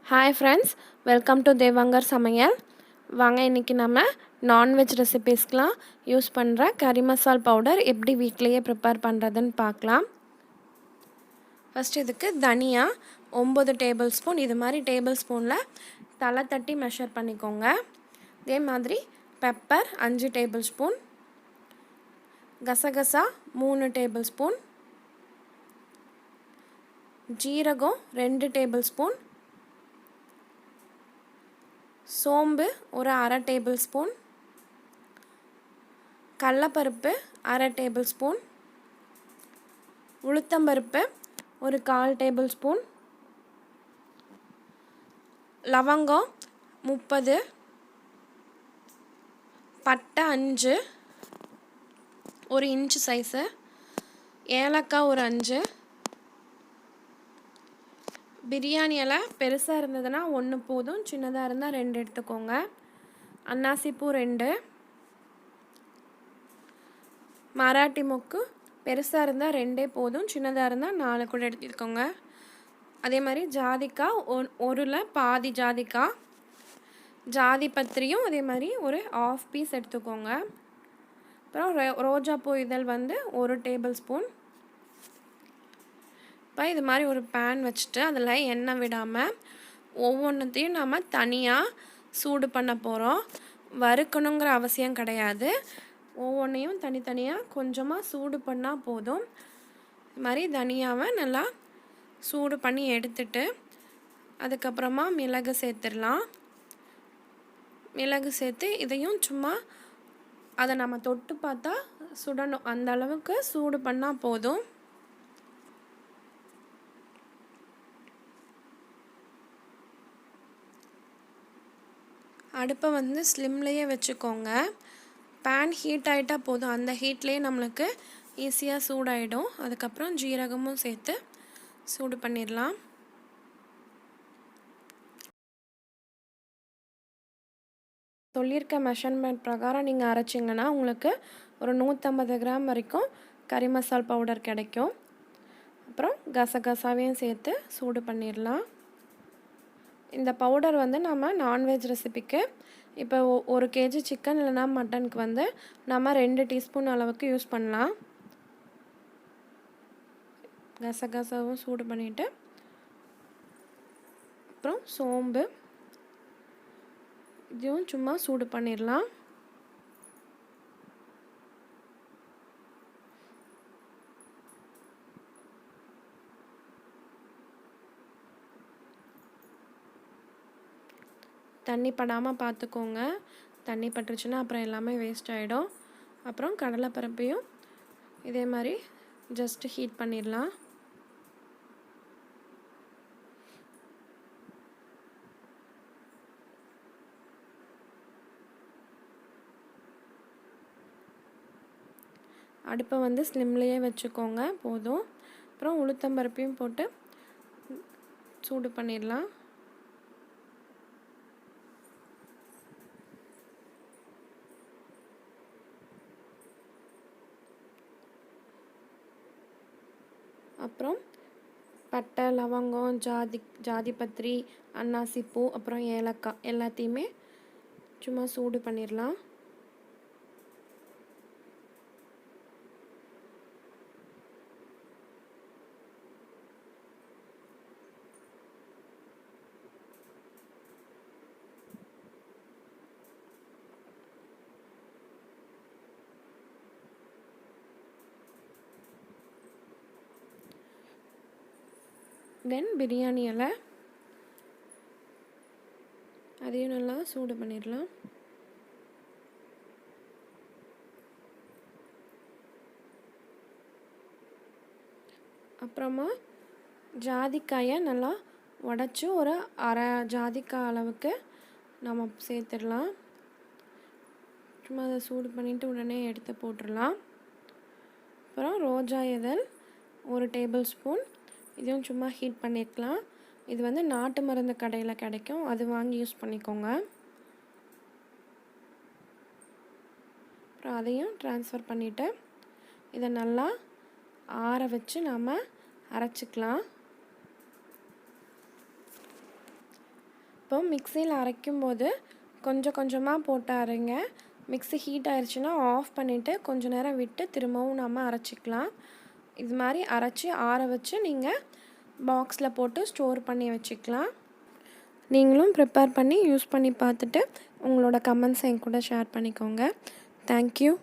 Hi friends, welcome to Devangar சமையல். வாங்க இன்றைக்கி நம்ம நான்வெஜ் ரெசிபீஸ்க்கெலாம் யூஸ் பண்ணுற கறி மசால் பவுடர் எப்படி வீட்லேயே ப்ரிப்பேர் பண்ணுறதுன்னு பார்க்கலாம். ஃபஸ்ட் இதுக்கு தனியா 9 டேபிள் ஸ்பூன், இது மாதிரி டேபிள் ஸ்பூனில் தலை தட்டி மெஷர் பண்ணிக்கோங்க. இதே மாதிரி பெப்பர் 5 டேபிள் ஸ்பூன், கசகசா 3 டேபிள் ஸ்பூன், ஜீரகம் 2 டேபிள் ஸ்பூன், சோம்பு ஒரு அரை டேபிள் ஸ்பூன், கடலைப்பருப்பு அரை டேபிள் ஸ்பூன், உளுத்தம்பருப்பு ஒரு 1/4 டேபிள் ஸ்பூன், லவங்கம் 30, பட்டை 5 ஒரு இன்ச்சு சைஸு, ஏலக்காய் ஒரு 5, பிரியாணி இலை பெருசாக இருந்ததுன்னா 1 போதும், சின்னதாக இருந்தால் 2 எடுத்துக்கோங்க. அன்னாசிப்பூ 2, மராட்டி மொக்கு பெருசாக இருந்தால் 2 போதும், சின்னதாக இருந்தால் 4 கூட எடுத்துக்கோங்க. அதே மாதிரி ஜாதிக்காய் ஒருல பாதி ஜாதிக்காய், ஜாதி பத்திரியும் அதே மாதிரி ஒரு 1/2 பீஸ் எடுத்துக்கோங்க. அப்புறம் ரோஜாப்பூ இதழ் 1 டேபிள் ஸ்பூன். இப்போ இது மாதிரி ஒரு பேன் வச்சுட்டு அதில் எண்ணெய் விடாமல் ஒவ்வொன்றத்தையும் நம்ம தனியாக சூடு பண்ண போகிறோம். வறுக்கணுங்கிற அவசியம் கிடையாது, ஒவ்வொன்றையும் தனித்தனியாக கொஞ்சமாக சூடு பண்ணால் போதும். இது மாதிரி தனியாவை நல்லா சூடு பண்ணி எடுத்துட்டு அதுக்கப்புறமா மிளகு சேர்த்துடலாம். மிளகு சேர்த்து இதையும் சும்மா அதை நம்ம தொட்டு பார்த்தா சுடணும், அந்த அளவுக்கு சூடு பண்ணால் போதும். அடுப்பை ஸ்லிம்லேயே வச்சுக்கோங்க. பேன் ஹீட் ஆகிட்டால் போதும், அந்த ஹீட்லேயே நம்மளுக்கு ஈஸியாக சூடாயிடும். அதுக்கப்புறம் ஜீரகமும் சேர்த்து சூடு பண்ணிடலாம். சொல்லியிருக்க மெஷர்மெண்ட் பிரகாரம் நீங்கள் அரைச்சிங்கன்னா உங்களுக்கு ஒரு 150 கிராம் வரைக்கும் கறி மசால் பவுடர் கிடைக்கும். அப்புறம் கசகசாவையும் சேர்த்து சூடு பண்ணிடலாம். இந்த பவுடர் நம்ம நான்வெஜ் ரெசிபிக்கு இப்போ 1 kg சிக்கன் இல்லைனா மட்டனுக்கு நம்ம 2 டீஸ்பூன் அளவுக்கு யூஸ் பண்ணலாம். கசகசாவும் சூடு பண்ணிவிட்டு அப்புறம் சோம்பு இதையும் சும்மா சூடு பண்ணிடலாம். தண்ணி படாமல் பார்த்துக்கோங்க, தண்ணி பட்டுருச்சுன்னா அப்புறம் எல்லாமே வேஸ்ட் ஆகிடும். அப்புறம் கடலைப்பருப்பையும் இதே மாதிரி ஜஸ்ட்டு ஹீட் பண்ணிடலாம். அடுப்பை ஸ்லிம்லேயே வச்சுக்கோங்க போதும். அப்புறம் உளுத்தம்பருப்பையும் போட்டு சூடு பண்ணிடலாம். அப்புறம் பட்டை, லவங்கம், ஜாதிபத்திரி, அன்னாசிப்பூ, அப்புறம் ஏலக்காய் எல்லாத்தையுமே சும்மா சூடு பண்ணிடலாம். தென் பிரியாணி இலை அதையும் நல்லா சூடு பண்ணிடலாம். அப்புறமா ஜாதிக்காயை நல்லா உடச்சி ஒரு அரை ஜாதிக்காய் அளவுக்கு நம்ம சேர்த்துடலாம். சும்மா அதை சூடு பண்ணிவிட்டு உடனே எடுத்து போட்டுடலாம். அப்புறம் ரோஜா இதழ் 1 டேபிள் ஸ்பூன், இதையும் சும்மா ஹீட் பண்ணிக்கலாம். இது நாட்டு மருந்து கடையில் கிடைக்கும், அது வாங்கி யூஸ் பண்ணிக்கோங்க. அப்புறம் அதையும் ட்ரான்ஸ்ஃபர் பண்ணிவிட்டு இதை நல்லா ஆற வச்சு நாம் அரைச்சிக்கலாம். இப்போ மிக்ஸியில் அரைக்கும்போது கொஞ்சம் கொஞ்சமாக போட்டு அரைங்க. மிக்ஸி ஹீட் ஆயிடுச்சுன்னா ஆஃப் பண்ணிவிட்டு கொஞ்சம் நேரம் விட்டு திரும்பவும் நம்ம அரைச்சிக்கலாம். இது மாதிரி அரைச்சி ஆற வச்சு நீங்கள் பாக்ஸில் போட்டு ஸ்டோர் பண்ணி வச்சுக்கலாம். நீங்களும் ப்ரிப்பேர் பண்ணி யூஸ் பண்ணி பார்த்துட்டு உங்களோட கமெண்ட்ஸை என் கூட ஷேர் பண்ணிக்கோங்க. தேங்க்யூ.